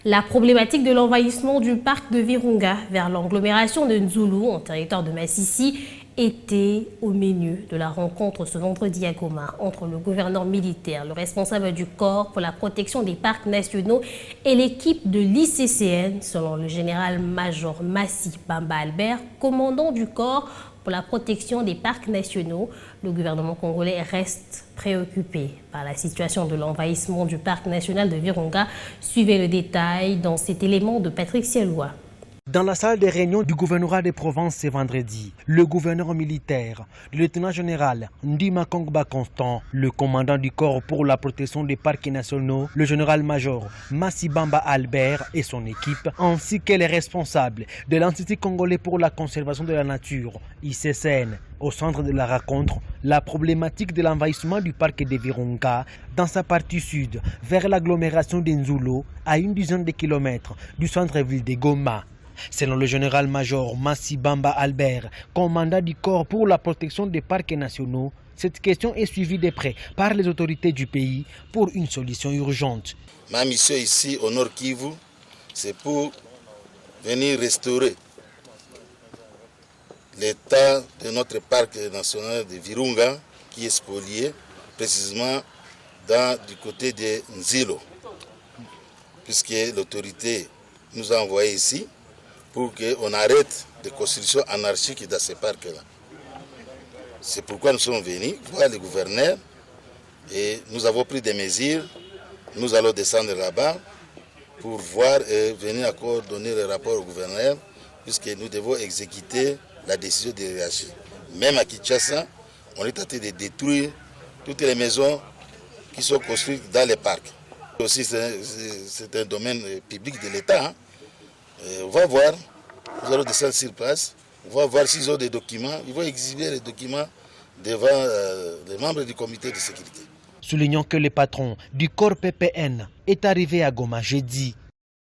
La problématique de l'envahissement du parc de Virunga vers l'agglomération de Nzulu en territoire de Massissi était au menu de la rencontre ce vendredi à Goma entre le gouverneur militaire, le responsable du corps pour la protection des parcs nationaux et l'équipe de l'ICCN, selon le général-major Massi Bamba Albert, commandant du corps pour la protection des parcs nationaux. Le gouvernement congolais reste préoccupé par la situation de l'envahissement du parc national de Virunga. Suivez le détail dans cet élément de Patrick Sielois. Dans la salle des réunions du gouvernorat des provinces ce vendredi, le gouverneur militaire, le lieutenant général Ndima Kongba Constant, le commandant du corps pour la protection des parcs nationaux, le général-major Massibamba Albert et son équipe, ainsi que les responsables de l'Institut congolais pour la conservation de la nature, ICCN. Au centre de la rencontre, la problématique de l'envahissement du parc de Virunga dans sa partie sud, vers l'agglomération de Nzulu, à une dizaine de kilomètres du centre-ville de Goma. Selon le général-major Massibamba Albert, commandant du corps pour la protection des parcs nationaux, cette question est suivie de près par les autorités du pays pour une solution urgente. Ma mission ici au Nord Kivu, c'est pour venir restaurer l'état de notre parc national de Virunga qui est spolié, précisément du côté de Nzilo, puisque l'autorité nous a envoyés ici pour qu'on arrête des constructions anarchiques dans ces parcs-là. C'est pourquoi nous sommes venus voir le gouverneur et nous avons pris des mesures. Nous allons descendre là-bas pour voir et venir encore donner le rapport au gouverneur, puisque nous devons exécuter la décision de réagir. Même à Kinshasa, on est en train de détruire toutes les maisons qui sont construites dans les parcs. Aussi, c'est un domaine public de l'État. Hein. On va voir, nous allons descendre sur place, on va voir s'ils ont des documents, ils vont exhiber les documents devant les membres du comité de sécurité. Soulignons que le patron du corps PPN est arrivé à Goma jeudi.